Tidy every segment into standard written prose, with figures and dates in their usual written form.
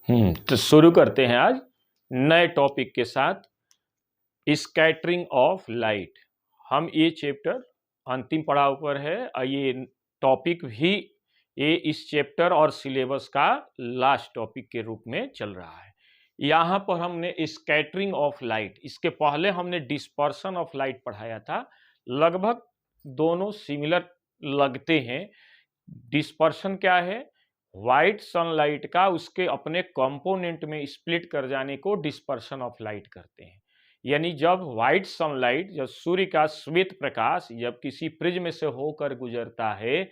तो शुरू करते हैं आज नए टॉपिक के साथ, स्कैटरिंग ऑफ लाइट। हम ये चैप्टर अंतिम पड़ाव पर है और ये टॉपिक भी ये इस चैप्टर और सिलेबस का लास्ट टॉपिक के रूप में चल रहा है। यहाँ पर हमने स्कैटरिंग ऑफ लाइट, इसके पहले हमने डिस्पर्सन ऑफ लाइट पढ़ाया था। लगभग दोनों सिमिलर लगते हैं। डिस्पर्शन क्या है? व्हाइट सनलाइट का उसके अपने कंपोनेंट में स्प्लिट कर जाने को डिस्पर्शन ऑफ लाइट करते हैं। यानी जब व्हाइट सनलाइट, जब सूर्य का श्वेत प्रकाश जब किसी प्रिज्म से होकर गुजरता है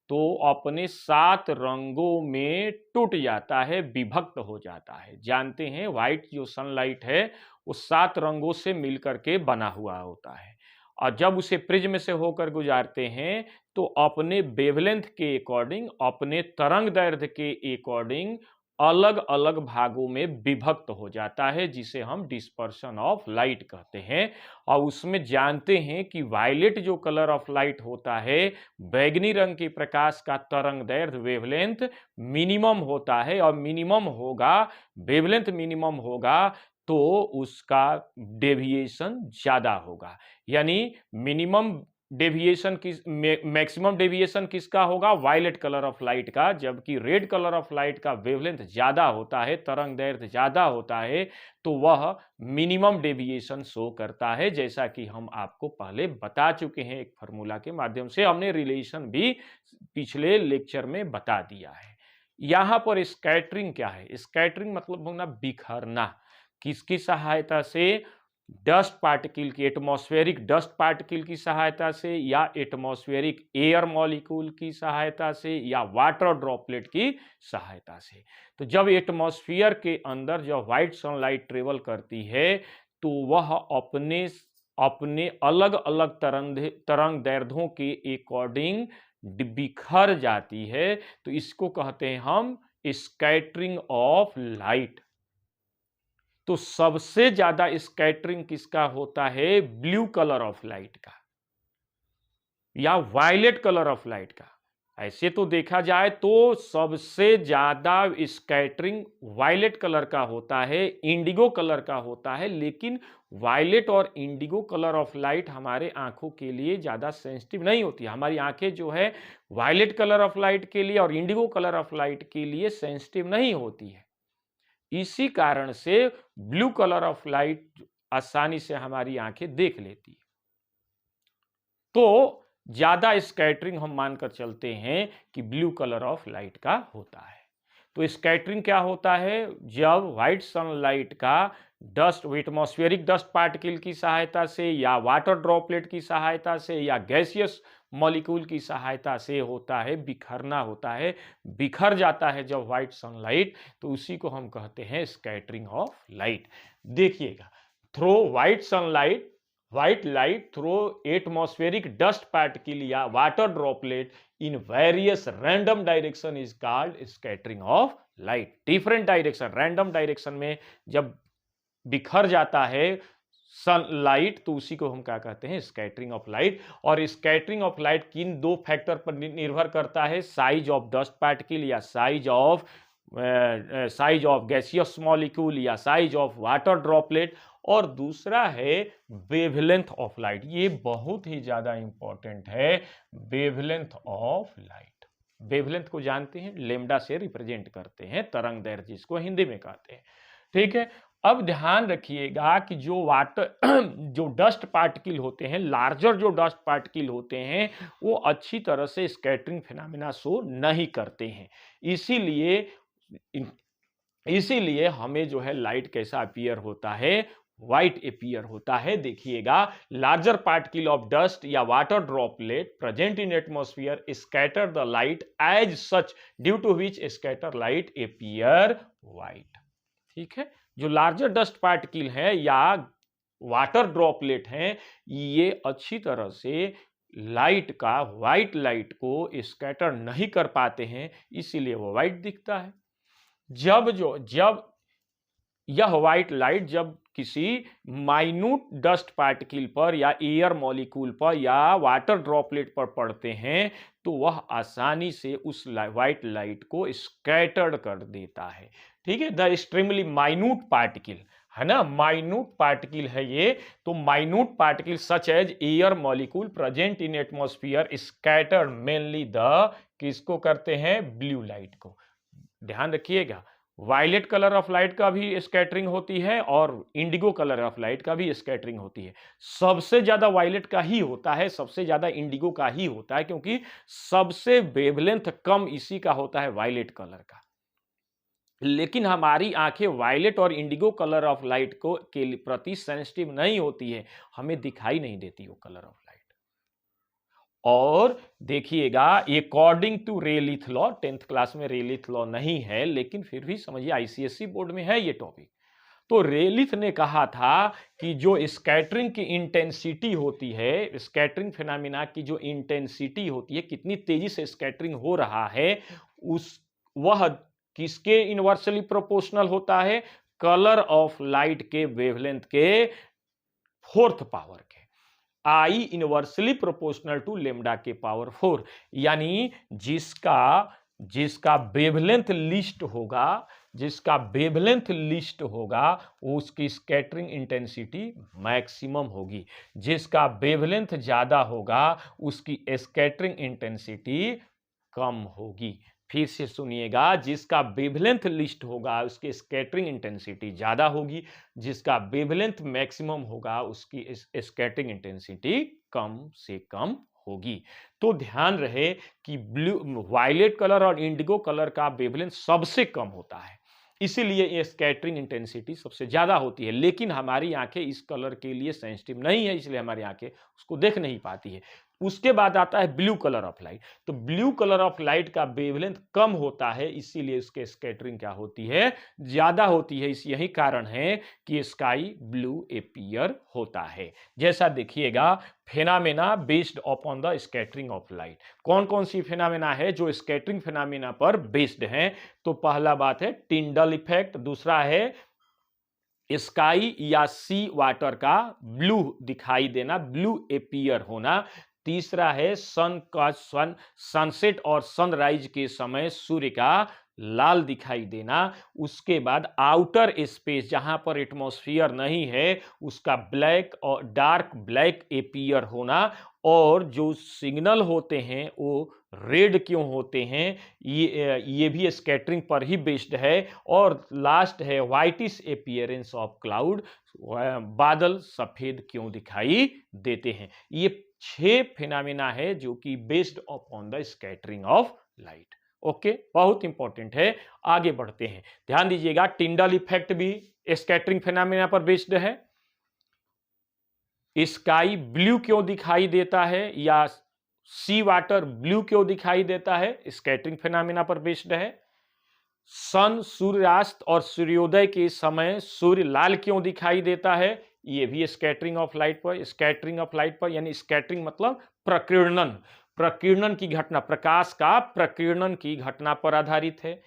तो अपने 7 रंगों में टूट जाता है, विभक्त हो जाता है। जानते हैं व्हाइट जो सनलाइट है वो 7 रंगों से मिलकर के बना हुआ होता है और जब उसे प्रिज्म से होकर गुजारते हैं तो अपने वेवलेंथ के अकॉर्डिंग, अपने तरंग दैर्ध्य के अकॉर्डिंग अलग अलग भागों में विभक्त हो जाता है, जिसे हम डिस्पर्शन ऑफ लाइट कहते हैं। और उसमें जानते हैं कि वायलेट जो कलर ऑफ लाइट होता है, बैगनी रंग के प्रकाश का तरंग दैर्ध्य वेवलेंथ मिनिमम होता है और मिनिमम होगा, वेवलेंथ मिनिमम होगा तो उसका डेविएशन ज्यादा होगा। यानी मिनिमम डेविएशन किस, मैक्सिमम डेविएशन किसका होगा? वायलेट कलर ऑफ लाइट का। जबकि रेड कलर ऑफ लाइट का वेवलेंथ ज्यादा होता है, तरंग दैर्ध्य ज्यादा होता है, तो वह मिनिमम डेविएशन शो करता है। जैसा कि हम आपको पहले बता चुके हैं, एक फार्मूला के माध्यम से हमने रिलेशन भी पिछले लेक्चर में बता दिया है। यहां पर स्कैटरिंग क्या है? स्कैटरिंग मतलब होना बिखरना। किसकी सहायता से? डस्ट पार्टिकल की, एटमॉस्फेरिक डस्ट पार्टिकल की सहायता से, या एटमॉस्फेरिक एयर मॉलिक्यूल की सहायता से, या वाटर ड्रॉपलेट की सहायता से। तो जब एटमॉस्फेयर के अंदर जब व्हाइट सनलाइट ट्रेवल करती है तो वह अपने अपने अलग अलग तरंग दैर्ध्यों के अकॉर्डिंग बिखर जाती है। तो इसको कहते हैं हम स्कैटरिंग ऑफ लाइट। तो सबसे ज्यादा स्कैटरिंग किसका होता है? ब्लू कलर ऑफ लाइट का या वायलेट कलर ऑफ लाइट का। ऐसे तो देखा जाए तो सबसे ज्यादा स्कैटरिंग वायलेट कलर का होता है, इंडिगो कलर का होता है। लेकिन वायलेट और इंडिगो कलर ऑफ लाइट हमारे आंखों के लिए ज्यादा सेंसिटिव नहीं होती। हमारी आंखें जो है वायलेट कलर ऑफ लाइट के लिए और इंडिगो कलर ऑफ लाइट के लिए सेंसिटिव नहीं होती है। इसी कारण से ब्लू कलर ऑफ लाइट आसानी से हमारी आंखें देख लेती है। तो ज्यादा स्कैटरिंग हम मानकर चलते हैं कि ब्लू कलर ऑफ लाइट का होता है। तो स्कैटरिंग क्या होता है? जब व्हाइट सनलाइट का डस्ट, एटमॉस्फेरिक डस्ट पार्टिकल की सहायता से, या वाटर ड्रॉपलेट की सहायता से, या गैसियस मॉलिक्यूल की सहायता से होता है, बिखरना होता है, बिखर जाता है जब व्हाइट सनलाइट, तो उसी को हम कहते हैं स्कैटरिंग ऑफ लाइट। देखिएगा, throw white sunlight, white light through atmospheric dust particle या water droplet in various random direction is called scattering of light। different direction, random direction में जब बिखर जाता है सनलाइट तो उसी को हम क्या कहते हैं? Scattering of light. और स्कैटरिंग ऑफ लाइट किन 2 फैक्टर पर निर्भर करता है? साइज ऑफ डस्ट पार्टिकल या साइज ऑफ गैसियस मॉलिक्यूल या साइज ऑफ वाटर ड्रॉपलेट। और दूसरा है वेवलेंथ ऑफ लाइट। ये बहुत ही ज्यादा इंपॉर्टेंट है, वेवलेंथ ऑफ लाइट। वेवलेंथ को जानते हैं, लेमडा से रिप्रेजेंट करते हैं तरंग दैर्ध्य, जिसको हिंदी में कहते हैं। ठीक है, अब ध्यान रखिएगा कि जो डस्ट पार्टिकल होते हैं, लार्जर जो डस्ट पार्टिकल होते हैं, वो अच्छी तरह से स्कैटरिंग फिनोमेना शो नहीं करते हैं। इसीलिए हमें जो है लाइट कैसा अपीयर होता है? व्हाइट अपीयर होता है। देखिएगा, लार्जर पार्टिकल ऑफ डस्ट या water droplet present in atmosphere scatter the light as such due to which scatter light appear white. ठीक है, जो लार्जर डस्ट पार्टिकल है या वाटर ड्रॉपलेट हैं, ये अच्छी तरह से व्हाइट लाइट को स्कैटर नहीं कर पाते हैं, इसीलिए वो व्हाइट दिखता है। जब यह व्हाइट लाइट जब किसी माइन्यूट डस्ट पार्टिकल पर या एयर मॉलिक्यूल पर या वाटर ड्रॉपलेट पर पड़ते हैं तो वह आसानी से उस व्हाइट लाइट को स्कैटर्ड कर देता है। ठीक है, द एक्सट्रीमली माइन्यूट पार्टिकल है ना, माइन्यूट पार्टिकल है ये। तो minute particle such as air molecule present in atmosphere scattered mainly the, किसको करते हैं, ब्लू लाइट को। ध्यान रखिएगा, वायलेट कलर ऑफ लाइट का भी स्कैटरिंग होती है और इंडिगो कलर ऑफ लाइट का भी स्कैटरिंग होती है। सबसे ज्यादा वायलेट का ही होता है, सबसे ज्यादा इंडिगो का ही होता है, क्योंकि सबसे वेवलेंथ कम इसी का होता है, वायलेट कलर का। लेकिन हमारी आंखें वायलेट और इंडिगो कलर ऑफ लाइट को के प्रति सेंसिटिव नहीं होती है, हमें दिखाई नहीं देती वो कलर ऑफ लाइट। और देखिएगा, according to Rayleigh law, 10th class में रेलिथ लॉ नहीं है लेकिन फिर भी समझिए आईसीएसई बोर्ड में है ये टॉपिक। तो रेलिथ ने कहा था कि जो स्कैटरिंग की इंटेंसिटी होती है, स्कैटरिंग फिनोमेना की जो इंटेंसिटी होती है, कितनी तेजी से स्कैटरिंग हो रहा है, वह किसके इनवर्सली प्रोपोर्शनल होता है, कलर ऑफ लाइट के वेवलेंथ के 4th पावर के, I inversely proportional to lambda के पावर 4। यानी जिसका वेवलेंथ लिस्ट होगा, जिसका वेवलेंथ लिस्ट होगा उसकी स्कैटरिंग इंटेंसिटी मैक्सिमम होगी, जिसका वेवलेंथ ज्यादा होगा उसकी स्कैटरिंग इंटेंसिटी कम होगी। फिर से सुनिएगा, जिसका वेवलेंथ लिस्ट होगा उसकी स्कैटरिंग इंटेंसिटी ज्यादा होगी, जिसका वेवलेंथ मैक्सिमम होगा उसकी स्कैटरिंग इंटेंसिटी कम से कम होगी। तो ध्यान रहे कि ब्लू, वायलेट कलर और इंडिगो कलर का वेवलेंथ सबसे कम होता है, इसीलिए ये स्कैटरिंग इंटेंसिटी सबसे ज्यादा होती है। लेकिन हमारी आंखें इस कलर के लिए सेंसिटिव नहीं है, इसलिए हमारी आंखें उसको देख नहीं पाती है। उसके बाद आता है ब्लू कलर ऑफ लाइट। तो ब्लू कलर ऑफ लाइट का वेवलेंथ कम होता है, इसीलिए उसके स्कैटरिंग क्या होती है, ज्यादा होती है। इस यही कारण है कि स्काई ब्लू अपीयर होता है। जैसा देखिएगा, phenomena based upon the scattering of light, कौन कौन सी फेनामेना है जो स्कैटरिंग फेनामेना पर बेस्ड है। तो पहला बात है टिंडल इफेक्ट, दूसरा है स्काई या सी वाटर का ब्लू दिखाई देना, ब्लू अपीयर होना, तीसरा है सनसेट और सनराइज के समय सूर्य का लाल दिखाई देना, उसके बाद आउटर स्पेस जहां पर एटमॉस्फेयर नहीं है उसका ब्लैक और डार्क ब्लैक अपीयर होना, और जो सिग्नल होते हैं वो रेड क्यों होते हैं, ये भी स्कैटरिंग पर ही बेस्ड है। और लास्ट है व्हाइटिश अपीयरेंस ऑफ क्लाउड, बादल सफेद क्यों दिखाई देते हैं। ये 6 फिनोमेना है जो कि based upon the scattering of light. Okay, बहुत इंपॉर्टेंट है। आगे बढ़ते हैं, ध्यान दीजिएगा, टिंडल इफेक्ट भी स्कैटरिंग फिनोमेना पर बेस्ड है। स्काई ब्लू क्यों दिखाई देता है या सी वाटर ब्लू क्यों दिखाई देता है, स्कैटरिंग फिनोमेना पर बेस्ड है। सन, सूर्यास्त और सूर्योदय के समय सूर्य लाल क्यों दिखाई देता है, ये भी स्कैटरिंग ऑफ लाइट पर, स्कैटरिंग ऑफ लाइट पर, यानी स्कैटरिंग मतलब प्रकीर्णन, प्रकीर्णन की घटना, प्रकाश का प्रकीर्णन की घटना पर आधारित है।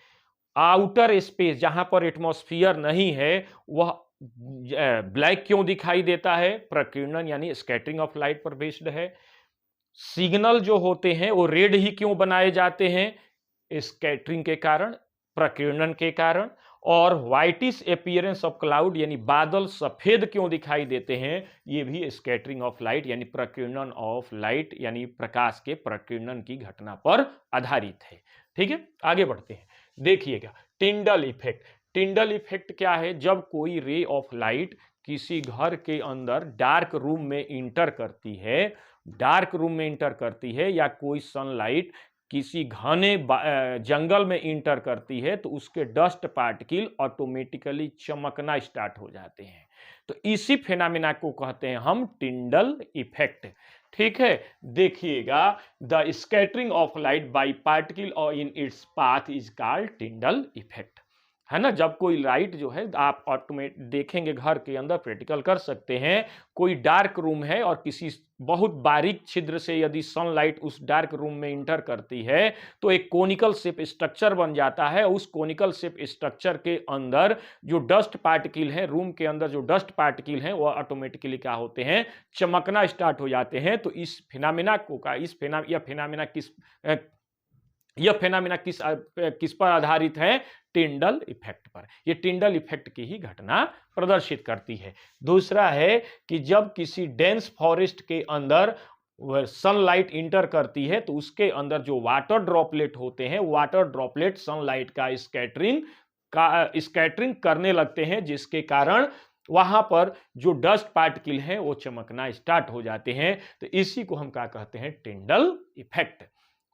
आउटर स्पेस जहां पर एटमॉस्फेयर नहीं है वह ब्लैक क्यों दिखाई देता है, प्रकीर्णन यानी स्कैटरिंग ऑफ लाइट पर बेस्ड है। सिग्नल जो होते हैं वो रेड ही क्यों बनाए जाते हैं, स्कैटरिंग के कारण, प्रकीर्णन के कारण। और व्हाइटिश अपीयरेंस ऑफ क्लाउड यानी बादल सफेद क्यों दिखाई देते हैं, ये भी स्कैटरिंग ऑफ लाइट यानी प्रकीर्णन ऑफ लाइट यानी प्रकाश के प्रकीर्णन की घटना पर आधारित है। ठीक है, आगे बढ़ते हैं, देखिएगा टिंडल इफेक्ट। टिंडल इफेक्ट क्या है, जब कोई रे ऑफ लाइट किसी घर के अंदर डार्क रूम में इंटर करती है, डार्क रूम में इंटर करती है, या कोई सनलाइट किसी घने जंगल में इंटर करती है तो उसके डस्ट पार्टिकल ऑटोमेटिकली चमकना स्टार्ट हो जाते हैं। तो इसी फेनामिना को कहते हैं हम टिंडल इफेक्ट। ठीक है, देखिएगा, the scattering of light by particle और in its path is called Tyndall effect. है ना। जब कोई लाइट जो है आप ऑटोमेट देखेंगे घर के अंदर प्रैक्टिकल कर सकते हैं, कोई डार्क रूम है और किसी बहुत बारीक छिद्र से यदि सनलाइट उस डार्क रूम में इंटर करती है तो एक कोनिकल शेप स्ट्रक्चर बन जाता है। उस कोनिकल शेप स्ट्रक्चर के अंदर जो डस्ट पार्टिकल है, रूम के अंदर जो डस्ट पार्टिकल है, वो ऑटोमेटिकली क्या होते हैं, चमकना स्टार्ट हो जाते हैं। तो इस फिनोमेना को यह फिनोमेना किस पर आधारित है, टिंडल इफेक्ट पर। यह टिंडल इफेक्ट की ही घटना प्रदर्शित करती है। दूसरा है कि जब किसी डेंस फॉरेस्ट के अंदर सनलाइट इंटर करती है तो उसके अंदर जो वाटर ड्रॉपलेट होते हैं, वाटर ड्रॉपलेट सनलाइट का स्कैटरिंग करने लगते हैं, जिसके कारण वहां पर जो डस्ट पार्टिकल हैं वो चमकना स्टार्ट हो जाते हैं। तो इसी को हम क्या कहते हैं, टिंडल इफेक्ट।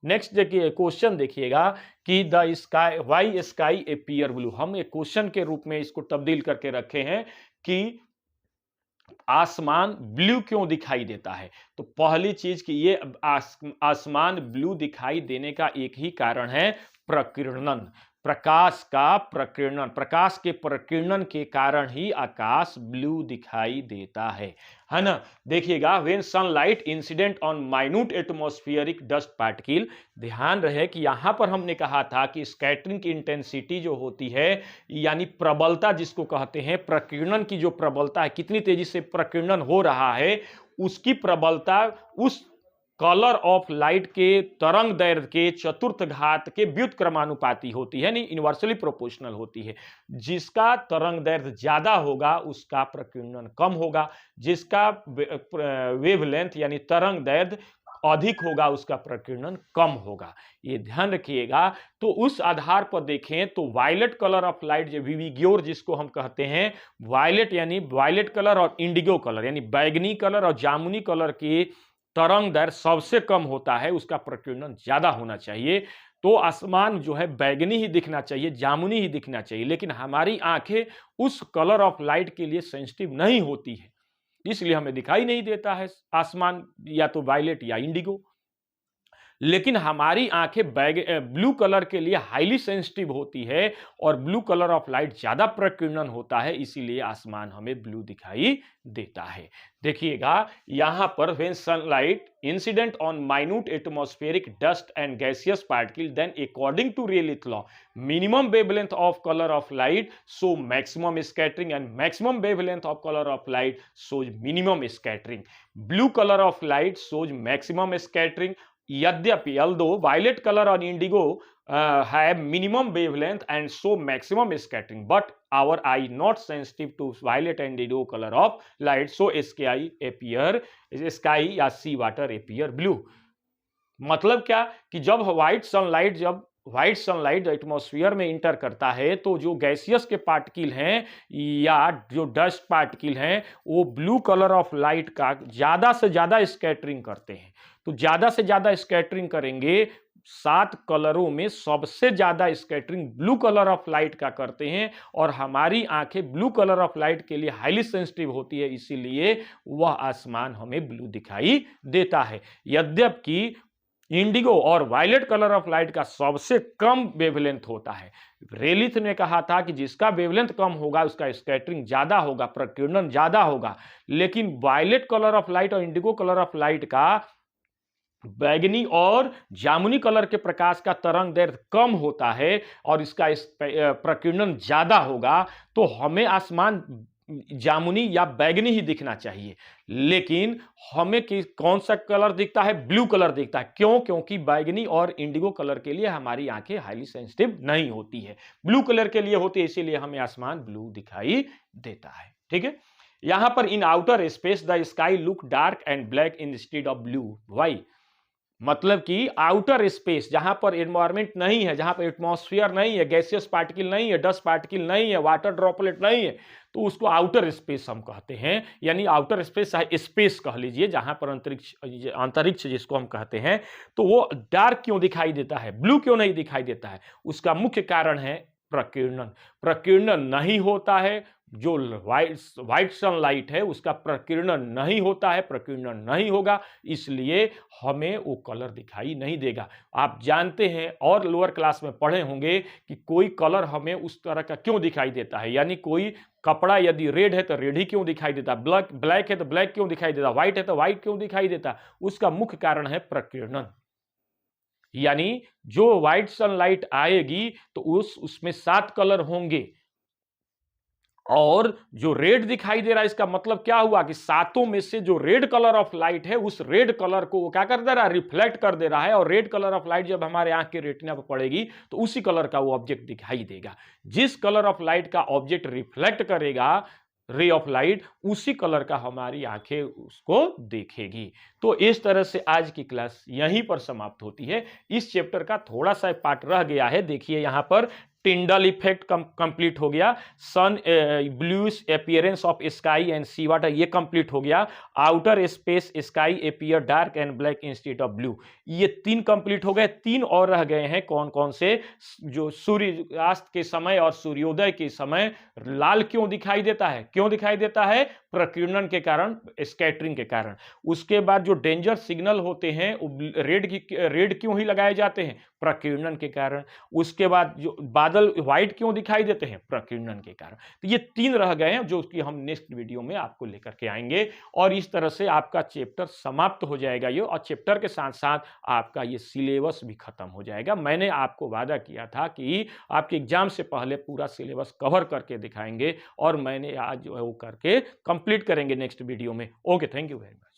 नेक्स्ट देखिए क्वेश्चन, देखिएगा कि the sky why sky appear blue. हम एक क्वेश्चन के रूप में इसको तब्दील करके रखे हैं कि आसमान ब्लू क्यों दिखाई देता है। तो पहली चीज कि ये आसमान ब्लू दिखाई देने का एक ही कारण है, प्रकीर्णन, प्रकाश का प्रकीर्णन। प्रकाश के प्रकीर्णन के कारण ही आकाश ब्लू दिखाई देता है ना। देखिएगा, when sunlight incident on minute atmospheric dust particle. ध्यान रहे कि यहां पर हमने कहा था कि स्कैटरिंग की इंटेंसिटी जो होती है, यानी प्रबलता जिसको कहते हैं, प्रकीर्णन की जो प्रबलता है, कितनी तेजी से प्रकीर्णन हो रहा है, उसकी प्रबलता उस कलर ऑफ लाइट के तरंग दैर्ध्य के चतुर्थ घात के व्युत्क्रमानुपाती होती है, यानी इनवर्सली प्रोपोर्शनल होती है। जिसका तरंग दैर्ध्य ज्यादा होगा उसका प्रकीर्णन कम होगा, जिसका वेवलेंथ यानी तरंग दैर्ध्य अधिक होगा उसका प्रकीर्णन कम होगा। ये ध्यान रखिएगा। तो उस आधार पर देखें तो वायलेट कलर ऑफ लाइट, जो विविग्योर जिसको हम कहते हैं, वायलेट यानी वायलेट कलर और इंडिगो कलर यानी बैगनी कलर और जामुनी कलर की तरंग दैर्ध्य सबसे कम होता है, उसका प्रकीर्णन ज्यादा होना चाहिए। तो आसमान जो है बैगनी ही दिखना चाहिए, जामुनी ही दिखना चाहिए, लेकिन हमारी आंखें उस कलर ऑफ लाइट के लिए सेंसिटिव नहीं होती है, इसलिए हमें दिखाई नहीं देता है आसमान या तो वायलेट या इंडिगो। लेकिन हमारी आंखें ब्लू कलर के लिए हाईली सेंसिटिव होती है और ब्लू कलर ऑफ लाइट ज्यादा प्रकीर्णन होता है, इसीलिए आसमान हमें ब्लू दिखाई देता है। देखिएगा यहां पर when sunlight incident on minute atmospheric dust and gaseous particle, then according to Rayleigh law minimum wavelength of colour of light so maximum scattering and maximum wavelength of colour of light shows minimum scattering. Blue color of light shows maximum scattering. यद्यपि although violet color or indigo have minimum wavelength and show maximum scattering, but our eye not sensitive to violet and indigo color of light, so sky या sea water appear blue. मतलब क्या कि जब white sunlight atmosphere में inter करता है तो जो गैसियस के पार्टिकल हैं या जो डस्ट पार्टिकल हैं वो ब्लू कलर ऑफ लाइट का ज्यादा से ज्यादा स्कैटरिंग करते हैं। तो ज्यादा से ज्यादा स्कैटरिंग करेंगे, 7 कलरों में सबसे ज्यादा scattering blue colour of light का करते हैं और हमारी आंखें ब्लू कलर ऑफ लाइट के लिए हाईली सेंसिटिव होती है, इसीलिए वह आसमान हमें ब्लू दिखाई देता है। यद्यपि इंडिगो और वायलेट कलर ऑफ लाइट का सबसे कम वेवलेंथ होता है। रेलिथ ने कहा था कि जिसका वेवलेंथ कम होगा उसका स्कैटरिंग ज्यादा होगा, प्रकीर्णन ज्यादा होगा, लेकिन वायलेट कलर ऑफ लाइट और इंडिगो कलर ऑफ लाइट का बैगनी और जामुनी कलर के प्रकाश का तरंग दैर्ध्य कम होता है और इसका प्रकीर्णन ज्यादा होगा। तो हमें आसमान जामुनी या बैगनी ही दिखना चाहिए, लेकिन हमें कौन सा कलर दिखता है, ब्लू कलर दिखता है। क्यों? क्योंकि बैगनी और इंडिगो कलर के लिए हमारी आंखें हाईली सेंसिटिव नहीं होती है, ब्लू कलर के लिए होती है, इसीलिए हमें आसमान ब्लू दिखाई देता है। ठीक है, यहां पर in outer space the sky look dark and black instead of blue. Why? मतलब कि आउटर स्पेस जहां पर एनवायरमेंट नहीं है, जहां पर एटमॉस्फेयर नहीं है, गैसियस पार्टिकल नहीं है, डस्ट पार्टिकल नहीं है, वाटर ड्रॉपलेट नहीं है, तो उसको आउटर स्पेस हम कहते हैं। यानी आउटर स्पेस चाहे स्पेस कह लीजिए, जहां पर अंतरिक्ष जिसको हम कहते हैं, तो वो डार्क क्यों दिखाई देता है, ब्लू क्यों नहीं दिखाई देता है? उसका मुख्य कारण है प्रकीर्णन। प्रकीर्णन नहीं होता है, जो व्हाइट सनलाइट है उसका प्रकीर्णन नहीं होता है, प्रकीर्णन नहीं होगा, इसलिए हमें वो कलर दिखाई नहीं देगा। आप जानते हैं और लोअर क्लास में पढ़े होंगे कि कोई कलर हमें उस तरह का क्यों दिखाई देता है, यानी कोई कपड़ा यदि रेड है तो रेड ही क्यों दिखाई देता, ब्लैक है तो ब्लैक क्यों दिखाई देता, व्हाइट है तो व्हाइट क्यों दिखाई देता। उसका मुख्य कारण है प्रकीर्णन। यानी जो व्हाइट सनलाइट आएगी तो उसमें 7 कलर होंगे, और जो रेड दिखाई दे रहा है इसका मतलब क्या हुआ कि सातों में से जो रेड कलर ऑफ लाइट है उस रेड कलर को वो क्या कर दे रहा है, रिफ्लेक्ट कर दे रहा है। और रेड कलर ऑफ लाइट जब हमारे आंख के रेटिना पर पड़ेगी तो उसी कलर का वो ऑब्जेक्ट दिखाई देगा। जिस कलर ऑफ लाइट का ऑब्जेक्ट रिफ्लेक्ट करेगा रे ऑफ लाइट, उसी कलर का हमारी आंखें उसको देखेगी। तो इस तरह से आज की क्लास यहीं पर समाप्त होती है। इस चैप्टर का थोड़ा सा पार्ट रह गया है, देखिए यहां पर टिंडल इफेक्ट कंप्लीट हो गया, sun bluish appearance of sky and sea water ये कंप्लीट हो गया, outer space sky appear dark and black instead of blue, ये 3 कंप्लीट हो गए। 3 और रह गए हैं, कौन कौन से, जो सूर्यास्त के समय और सूर्योदय के समय लाल क्यों दिखाई देता है, क्यों दिखाई देता है, प्रकीर्णन के कारण, स्कैटरिंग के कारण। उसके बाद जो डेंजर सिग्नल होते हैं रेड क्यों ही लगाए जाते हैं, प्रकीर्णन के कारण। उसके बाद जो बादल व्हाइट क्यों दिखाई देते हैं, प्रकीर्णन के कारण। तो ये 3 रह गए हैं जो कि हम नेक्स्ट वीडियो में आपको लेकर के आएंगे, और इस तरह से आपका चैप्टर समाप्त हो जाएगा ये, और चैप्टर के साथ साथ आपका ये सिलेबस भी खत्म हो जाएगा। मैंने आपको वादा किया था कि आपके एग्जाम से पहले पूरा सिलेबस कवर करके दिखाएंगे, और मैंने आज वो करके कंप्लीट करेंगे नेक्स्ट वीडियो में। Okay, thank you very much.